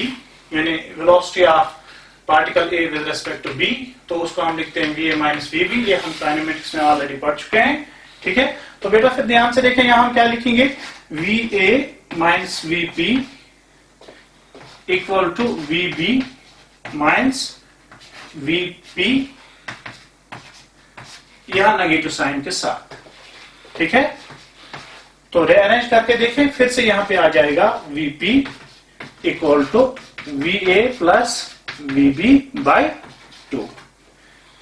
[SPEAKER 1] यानी velocity of particle A with respect to B, तो उसको हम लिखते हैं VA माइनस VB, ये हम काइनेमेटिक्स में ऑलरेडी पढ़ चुके हैं, ठीक है। तो बेटा फिर ध्यान से देखें, यहां हम क्या लिखेंगे, VA minus VP equal to VB minus VP, यहां नेगेटिव साइन के साथ, ठीक है। तो रीअरेंज करके देखें, फिर से यहां पे आ जाएगा VP equal to VA plus VB by 2,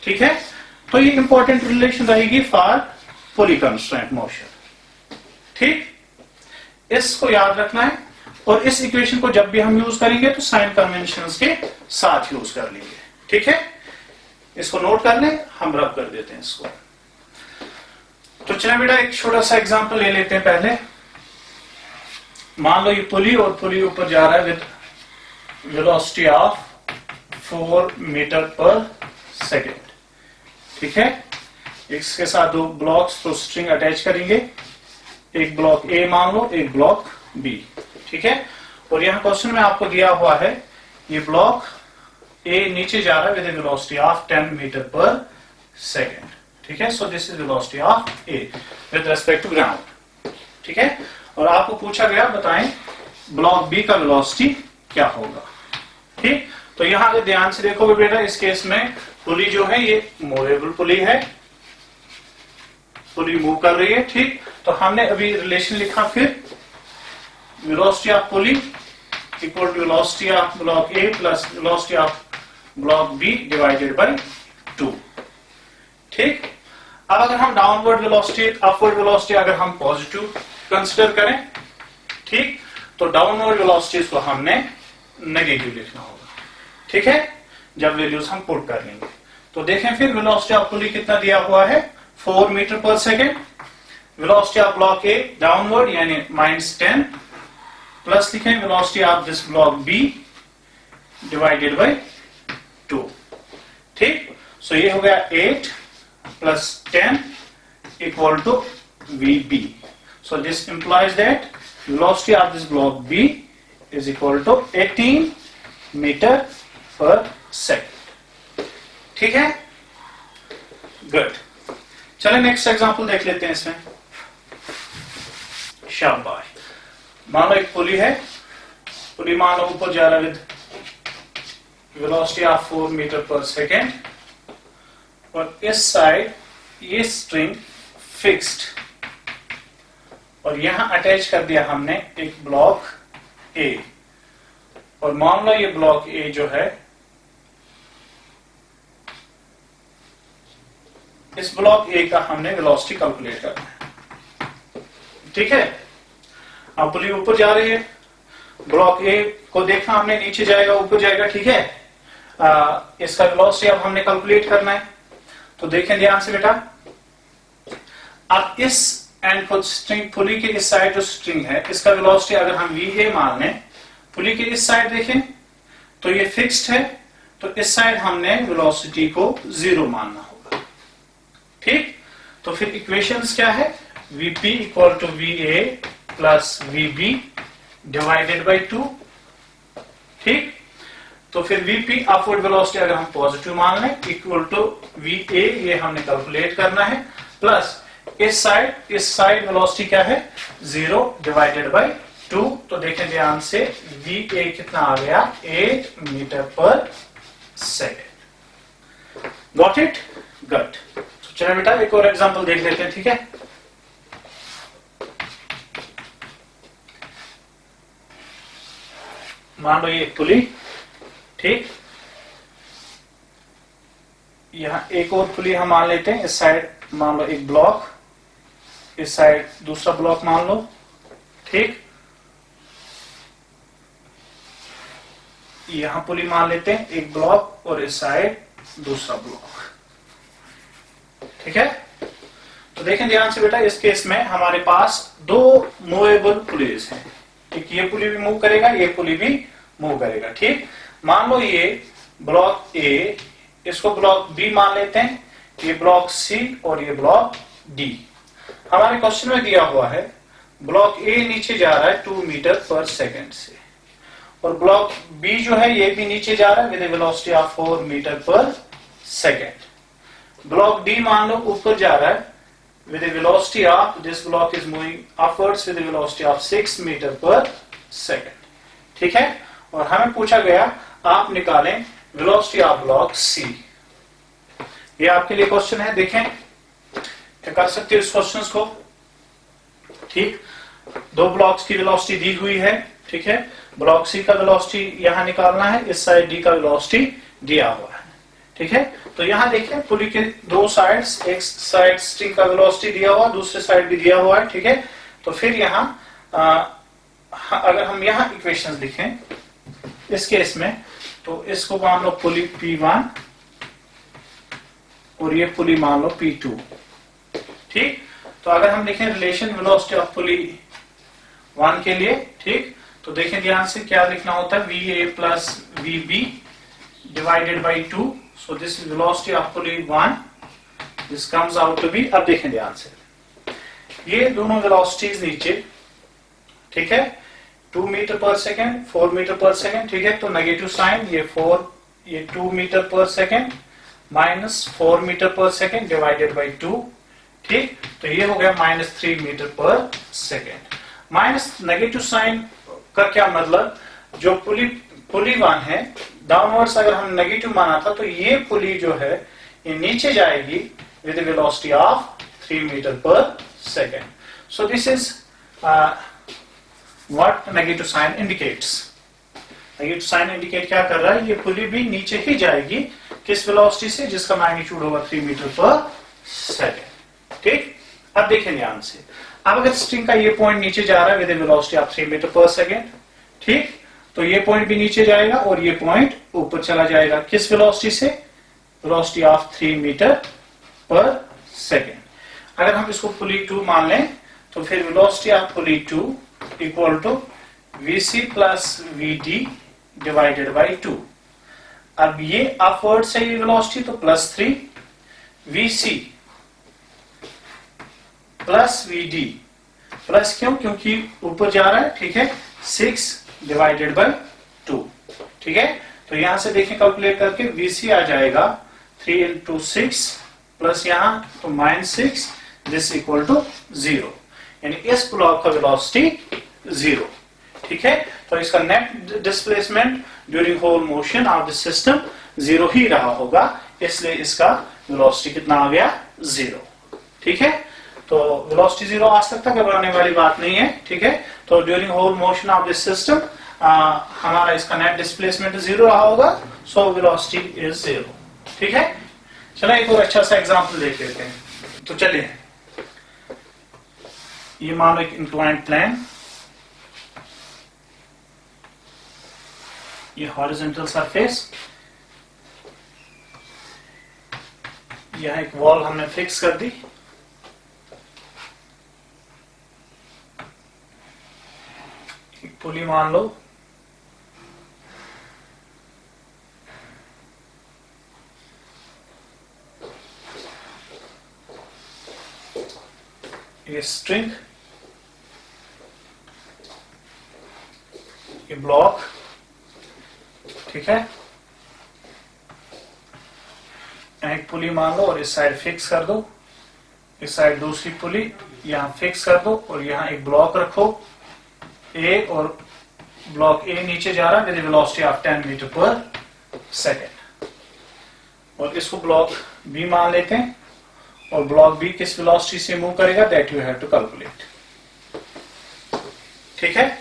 [SPEAKER 1] ठीक है। तो ये इंपॉर्टेंट रिलेशन रहेगी फॉर पुली कंस्ट्रेंट मोशन, ठीक, इसको याद रखना है। और इस इक्वेशन को जब भी हम यूज करेंगे तो साइन कन्वेंशंस के साथ यूज कर लेंगे, ठीक है। इसको नोट कर लें, हम रब कर देते हैं इसको। तो चलिए बेटा एक छोटा सा एग्जांपल ले लेते हैं पहले। मान लो ये पुली और पुली ऊपर जा रहा है with velocity of 4 metre per second, ठीक है। इसके साथ दो ब्लॉक्स तो स्ट्रिंग अटैच करेंगे, एक ब्लॉक A मान लो, एक ब्लॉक B, ठीक है। और यहां क्वेश्चन में आपको दिया हुआ है ये ब्लॉक A नीचे जा रहा है with velocity of 10 metre per second, ठीक है। So this is velocity of A with respect to ground, ठीक है। और आपको पूछा गया बताएं ब्लॉक B का वेलोसिटी क्या होगा, ठीक। तो यहां अगर ध्यान से देखोगे बेटा, इस केस में पुली जो है ये मूवेबल पुली है, पुली मूव कर रही है, ठीक। तो हमने अभी रिलेशन लिखा, फिर velocity of pulley equal to velocity of block A plus velocity of block B divided by 2, ठीक। अब अगर हम डाउनवर्ड वेलोसिटी, अपवर्ड वेलोसिटी अगर हम पॉजिटिव कंसीडर करें, ठीक, तो डाउनवर्ड वेलोसिटीज को हमने नेगेटिव लिखना होगा, ठीक है, जब वैल्यूज हम पुट कर लेंगे। तो देखें फिर वेलोसिटी ऑफ पुली कितना दिया हुआ है, 4 metre per second. Velocity of block A downward यानी -10, प्लस लिखें velocity of this block B divided by 2, ठीक। सो ये हो गया 8 plus 10 equal to VB. So this implies that velocity of this block B is equal to 18 meter per second. ठीक है। Good. चलिए next example देख लेते हैं इसमें। शाबाश। मान लो एक पुली है, पुली मान लो ऊपर जा रहा है with velocity of 4 metre per second, और इस साइड ये स्ट्रिंग फिक्स्ड, और यहां अटैच कर दिया हमने एक ब्लॉक ए, और मान लो ये ब्लॉक ए जो है, इस ब्लॉक ए का हमने वेलोसिटी कैलकुलेट करना है। ठीक है, अब पुली ऊपर जा रही है, ब्लॉक ए को देखना हमने नीचे जाएगा ऊपर जाएगा। ठीक है, इसका वेलोसिटी अब हमने कैलकुलेट करना है। तो देखें ध्यान से बेटा, अब इस एंड को स्ट्रिंग, पुली के इस साइड जो स्ट्रिंग है इसका वेलोसिटी अगर हम वी मान लें, पुली के इस साइड देखें तो ये फिक्स्ड है, तो इस साइड हमने वेलोसिटी को 0 मानना होगा। ठीक, तो फिर इक्वेशंस क्या है, Vp equal to Va plus Vb divided by 2। ठीक, तो फिर Vp अपवर्ड वेलोसिटी अगर हम पॉजिटिव मान लें इक्वल टू Va, ये हमने कैलकुलेट करना है, प्लस इस साइड वेलोसिटी क्या है 0 डिवाइडेड बाई 2। तो देखें ध्यान से, Va कितना आ गया 8 metre per second. Got it, good. तो चलिए बेटा एक और एग्जांपल देख लेते हैं। ठीक है, मान लो ये एक पुली, ठीक, यहां एक और पुली हम मान लेते हैं, इस साइड मान लो एक ब्लॉक, इस साइड दूसरा ब्लॉक मान लो। ठीक, यहां पुली मान लेते हैं एक ब्लॉक और इस साइड दूसरा ब्लॉक। ठीक है, तो देखें ध्यान से बेटा, इस केस में हमारे पास 2 मूवेबल पुलीज हैं। ठीक, ये पुली भी मूव करेगा, ये पुली भी मूव करेगा। ठीक, मान लो ये ब्लॉक ए, इसको ब्लॉक बी मान लेते हैं, ये ब्लॉक सी और ये ब्लॉक डी। हमारे क्वेश्चन में दिया हुआ है ब्लॉक ए नीचे जा रहा है 2 मीटर पर सेकेंड से, और ब्लॉक बी जो है ये भी नीचे जा रहा है with velocity of 4 metre per second. Block D मान लो ऊपर जा रहा है with a velocity of, this block is moving upwards with a velocity of 6 meter per second। ठीक है, और हमें पूछा गया आप निकालें velocity of block C। ये आपके लिए क्वेश्चन है, देखें क्या कर सकते हो इस क्वेश्चन को। ठीक, 2 ब्लॉक्स की वेलोसिटी दी हुई है। ठीक है, ब्लॉक सी का वेलोसिटी यहां निकालना है, इस साइड डी का वेलोसिटी दिया हुआ है। ठीक है, तो यहां देखिए पुली के 2 साइड्स, एक साइड स्ट्रिंग का वेलोसिटी दिया हुआ, दूसरे साइड भी दिया हुआ है। ठीक है, तो फिर यहां अगर हम यहां इक्वेशंस लिखें इस केस में, तो इसको मान लो पुली P1 और ये पुली मान लो P2। ठीक, तो अगर हम लिखें रिलेशन वेलोसिटी ऑफ पुली 1 के लिए, ठीक, तो देखें ध्यान से क्या लिखना होता है, Va plus Vb divided by 2। So this is velocity of pulley 1. This comes out to be, अब देखें ध्यान से, ये दोनों वेलोसिटीज नीचे, ठीक है, 2 metre per second, 4 metre per second. ठीक है, तो नेगेटिव साइन, ये 2 metre per second minus 4 metre per second divided by 2। ठीक, तो ये हो गया -3 metre per second. Minus negative sign का क्या मतलब, जो पुली 1 है डाउनवर्ड्स अगर हम नेगेटिव माना था, तो ये पुली जो है ये नीचे जाएगी with velocity of 3 metre per second. So this is what negative sign indicates. Negative sign indicate क्या कर रहा है, ये पुली भी नीचे ही जाएगी, किस वेलोसिटी से, जिसका मैग्नीट्यूड होगा 3 मीटर पर सेकेंड। ठीक, अब देखें ध्यान से, अब अगर स्ट्रिंग का ये पॉइंट नीचे जा रहा है with velocity of 3 metre per second, ठीक, तो ये पॉइंट भी नीचे जाएगा और ये पॉइंट ऊपर चला जाएगा, किस वेलोसिटी से, velocity of 3 metre per second. अगर हम इसको पुली 2 मान लें, तो फिर velocity of pulley 2 equal to Vc plus Vd divided by 2। अब ये अपवर्ड से ये वेलोसिटी, तो +3 Vc प्लस Vd, प्लस क्यों, क्योंकि ऊपर जा रहा है। ठीक है, 6 डिवाइडेड बाई 2। ठीक है, तो यहां से देखें कैलकुलेट करके Vc आ जाएगा 3 × 6 प्लस यहाँ तो -6, दिस इक्वल टू 0, यानी इस ब्लॉक का वेलोसिटी 0। ठीक है, तो इसका net displacement during whole motion of the system 0 ही रहा होगा, इसलिए इसका वेलोसिटी कितना आ गया? 0। ठीक है, तो वेलोसिटी 0 आ सकता है, घबराने वाली बात नहीं है। ठीक है, तो during whole motion of this system हमारा इसका नेट डिस्प्लेसमेंट 0 रहा होगा, सो वेलोसिटी इज 0। ठीक है, चलो एक और अच्छा सा एग्जांपल देख लेते हैं। तो चलिए, ये मान लो एक इंक्लाइंड प्लेन, ये हॉरिजॉन्टल सरफेस, यहां एक वॉल हमने फिक्स कर दी, एक पुली मान लो, ये स्ट्रिंग, ये ब्लॉक। ठीक है, एक पुली मान लो और इस साइड फिक्स कर दो, इस साइड दूसरी पुली यहां फिक्स कर दो, और यहां एक ब्लॉक रखो ए, और ब्लॉक ए नीचे जा रहा है with velocity of 10 metre per second, और इसको ब्लॉक बी मान लेते हैं, और ब्लॉक बी किस वेलोसिटी से मूव करेगा that you have to calculate. ठीक है,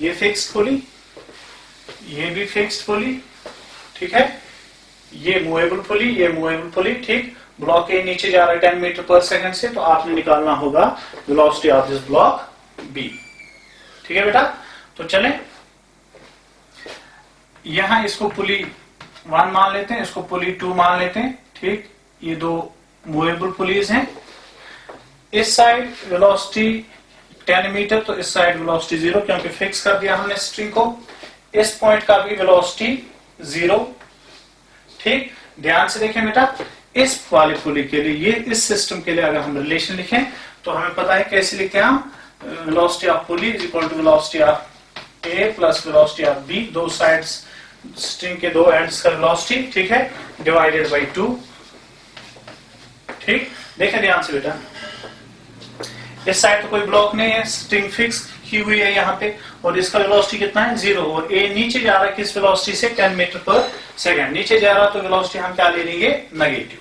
[SPEAKER 1] ये फिक्स्ड पुली, ये भी फिक्स्ड पुली। ठीक है, ये मूवेबल पुली, ये मूवेबल पुली। ठीक, ब्लॉक ए नीचे जा रहा है 10 मीटर पर सेकंड से, तो आपने निकालना होगा velocity of this block B. ठीक है बेटा, तो चले यहां इसको पुली 1 मान लेते हैं, इसको पुली 2 मान लेते हैं। ठीक, ये दो मूवेबल पुलीज हैं। इस साइड वेलोसिटी 10 मीटर, तो इस साइड वेलोसिटी 0, क्योंकि फिक्स कर दिया हमने स्ट्रिंग को। इस पॉइंट का भी वेलोसिटी 0। ठीक, ध्यान से देखें बेटा, इस वाली पुली के लिए, ये इस सिस्टम के लिए अगर हम रिलेशन लिखें तो हमें पता है कैसे लिखते हैं हम, velocity of pulley is equal to velocity of A plus velocity of B, दो साइड्स स्ट्रिंग के दो एंड्स का वेलोसिटी। ठीक है, डिवाइडेड बाई 2। ठीक, देखें ध्यान से बेटा, इस साइड तो कोई ब्लॉक नहीं है, स्ट्रिंग फिक्स की हुई है यहाँ पे, और इसका वेलोसिटी कितना है 0, और ए नीचे जा रहा है किस वेलोसिटी से 10 मीटर पर सेकंड नीचे जा रहा, तो वेलोसिटी हम क्या ले लेंगे नेगेटिव।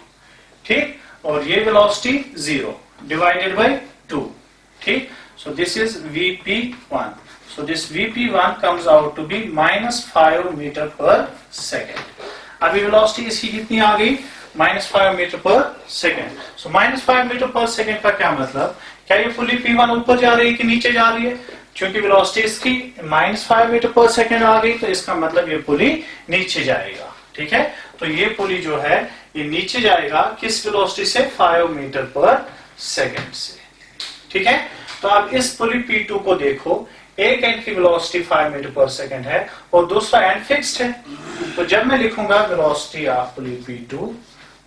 [SPEAKER 1] ठीक, और ये वेलोसिटी 0 डिवाइडेड बाय 2। ठीक, so this is Vp1, so this Vp1 comes out to be -5 metre per second. अभी वेलोसिटी इसकी कितनी आ गई -5 metre per second. So -5 metre per second का क्या मतलब, क्या ये पुली P1 ऊपर जा रही है कि नीचे जा रही है? क्योंकि वेलोसिटी इसकी -5 मीटर पर सेकंड आ गई, तो इसका मतलब ये पुली नीचे जाएगा। ठीक है, तो ये पुली जो है ये नीचे जाएगा किस वेलोसिटी से 5 मीटर पर सेकंड से। ठीक है, तो अब इस पुली P2 को देखो, एक एंड की वेलोसिटी 5 मीटर पर सेकंड है और दूसरा एंड फिक्स्ड है, तो जब मैं लिखूंगा वेलोसिटी ऑफ पुली P2,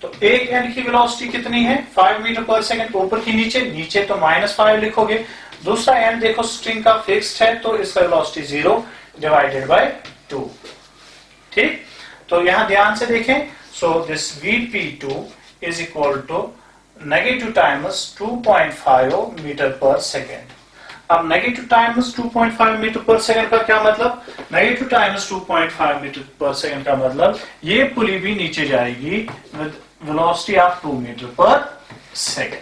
[SPEAKER 1] तो एक एंड की वेलोसिटी कितनी है 5 मीटर पर सेकंड, ऊपर की नीचे, नीचे तो -5 लिखोगे, दूसरा एंड देखो स्ट्रिंग का फिक्स्ड है, तो इसका वेलोसिटी 0 डिवाइडेड बाय 2। ठीक, तो यहां ध्यान से देखें, so this Vp2 is equal to negative times 2.5 metre per second. अब negative times 2.5 metre per second का क्या मतलब, negative times 2.5 metre per second का मतलब ये पुली भी नीचे जाएगी with velocity of 2 metre per second.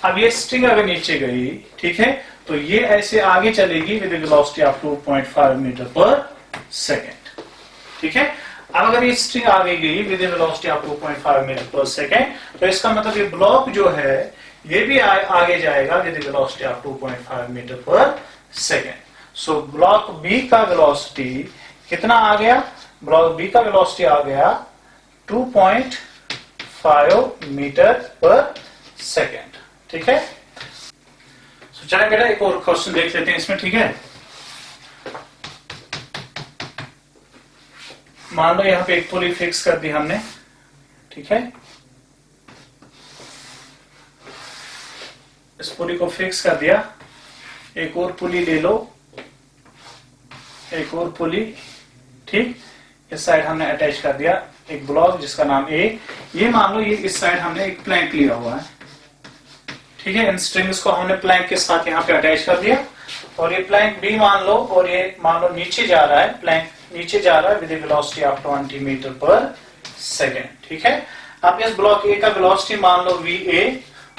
[SPEAKER 1] अब ये स्ट्रिंग अगर नीचे गई, ठीक है, तो ये ऐसे आगे चलेगी with velocity of 2.5 metre per second. ठीक है, अब अगर ये स्ट्रिंग आगे गई with velocity of 2.5 metre per second, तो इसका मतलब ये ब्लॉक जो है ये भी आगे जाएगा with velocity of 2.5 metre per second. So block B का वेलोसिटी कितना आ गया, ब्लॉक बी का वेलोसिटी आ गया 2.5 मीटर पर सेकंड। ठीक है, सो चलें बेटा एक और क्वेश्चन देख लेते हैं इसमें। ठीक है, मान लो यहां पे एक पुली फिक्स कर दी हमने। ठीक है, इस पुली को फिक्स कर दिया, एक और पुली ले लो, एक और पुली। ठीक, इस साइड हमने अटैच कर दिया एक ब्लॉक जिसका नाम ए। ये मान लो ये इस साइड हमने एक प्लैंक लिया हुआ है, ठीक है। इन स्ट्रिंग्स को हमने प्लैंक के साथ यहाँ पे अटैच कर दिया और ये प्लैंक बी मान लो, और ये मान लो नीचे जा रहा है, प्लैंक नीचे जा रहा है with velocity of 20 metre per second, ठीक है। अब इस ब्लॉक ए का वेलोसिटी मान लो VA,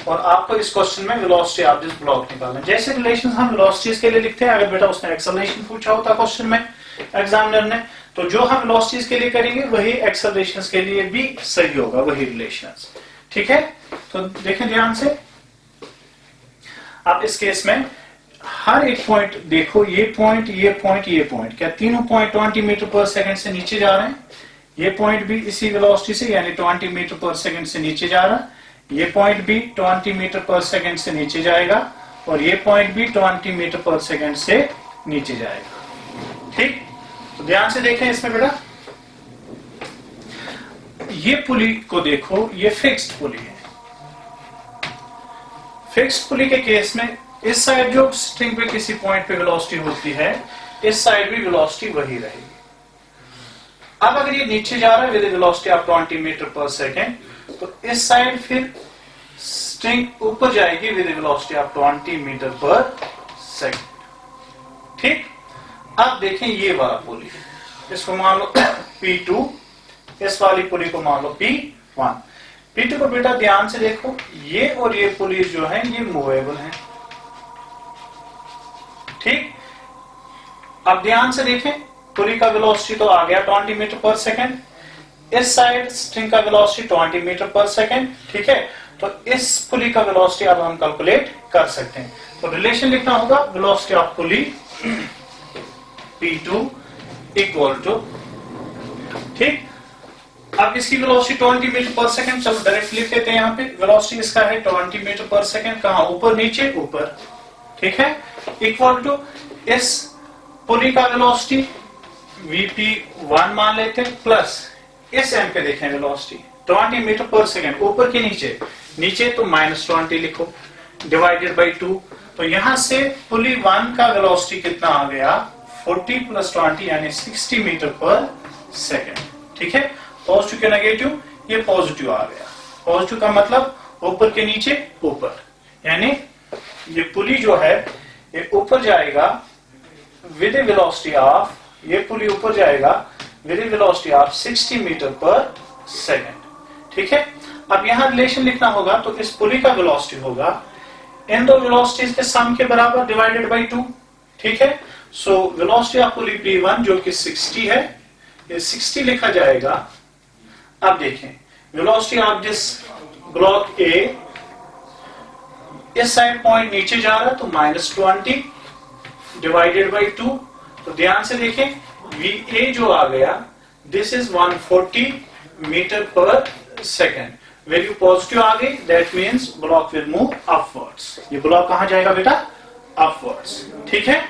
[SPEAKER 1] और आपको इस क्वेश्चन में वेलोसिटी ऑफ दिस ब्लॉक निकालना है। जैसे रिलेशन हम वेलोसिटीज के लिए लिखते हैं, अगर बेटा उसने एक्सेलरेशन पूछा होता क्वेश्चन में एग्जामिनर ने, तो जो हम वेलोसिटीज के लिए करेंगे वही एक्सेलरेशन के लिए भी सही होगा, वही रिलेशंस, ठीक है। तो देखें ध्यान से, अब इस केस में हर एक पॉइंट देखो, ये पॉइंट, ये पॉइंट, ये पॉइंट, क्या तीनों पॉइंट 20 मीटर पर सेकंड से नीचे जा रहे हैं। ये पॉइंट भी इसी वेलोसिटी से यानी 20 मीटर पर सेकंड से नीचे जा रहा है, ये पॉइंट भी 20 मीटर पर सेकंड से नीचे जाएगा, और ये पॉइंट भी 20 मीटर पर सेकंड से नीचे जाएगा, ठीक। तो ध्यान से देखें इसमें बेटा, ये पुली को देखो, ये फिक्स्ड पुली है। फिक्स्ड पुली के केस में इस साइड जो स्ट्रिंग पे किसी पॉइंट पे वेलोसिटी होती है, इस साइड भी वेलोसिटी वही रहेगी। अब अगर ये नीचे जा रहा है with velocity of 20 metre per second, तो इस साइड फिर स्ट्रिंग ऊपर जाएगी with velocity of 20 metre per second, ठीक। अब देखें ये वाला पुली, इसको मान लो P2, इस वाली पुली को मान लो P1। P2 को बेटा ध्यान से देखो, ये और ये पुली जो है ये मूवेबल है, ठीक। अब ध्यान से देखें, पुली का वेलोसिटी तो आ गया 20 मीटर पर सेकेंड, इस साइड स्ट्रिंग का वेलोसिटी 20 मीटर पर सेकेंड, ठीक है। तो इस पुली का वेलोसिटी अब हम कैलकुलेट कर सकते हैं। तो रिलेशन लिखना होगा velocity of pulley P2 equal to, ठीक। अब इसकी वेलोसिटी 20 मीटर पर सेकेंड, चलो डायरेक्ट लिख लेते हैं। यहाँ पे वेलोसिटी इसका है 20 मीटर पर सेकेंड, कहां ऊपर नीचे ऊपर, ठीक है। इक्वल टू इस पुली का वेलोसिटी VP1 मान लेते हैं, प्लस इस एंड पे देखें वेलोसिटी 20 मीटर पर सेकेंड, ऊपर के नीचे, नीचे तो -20 लिखो डिवाइडेड बाई 2। तो यहां से पुली 1 का वेलोसिटी कितना आ गया, 40 + 20 यानी 60 मीटर पर सेकेंड, ठीक है। पॉजिटिव के नेगेटिव, ये पॉजिटिव आ गया। पॉजिटिव का मतलब ऊपर के नीचे ऊपर, यानी ये पुली जो है ये ऊपर जाएगा विद वेलोसिटी ऑफ, ये पुली ऊपर जाएगा with velocity of 60 metre per second, ठीक है। अब यहां रिलेशन लिखना होगा, तो इस पुली का वेलोसिटी होगा इन दो वेलोसिटीज के सम के बराबर डिवाइडेड बाई 2, ठीक है। So velocity of pulley P1 जो कि 60 है, ये 60 लिखा जाएगा। अब देखें velocity of this block A, इस साइड पॉइंट नीचे जा रहा है तो -20 डिवाइडेड बाई 2। तो ध्यान से देखें, VA जो आ गया this is 140 metre per second, value positive आ गई, that means block will move upwards. ये ब्लॉक कहां जाएगा बेटा, अपवर्ड्स, ठीक है।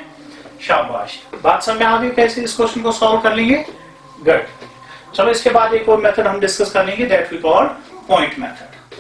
[SPEAKER 1] शाबाश, बात समझ में आ गई कैसे इस क्वेश्चन को सॉल्व कर लेंगे, गुड। चलो इसके बाद एक और मेथड हम डिस्कस कर लेंगे, that we call point method.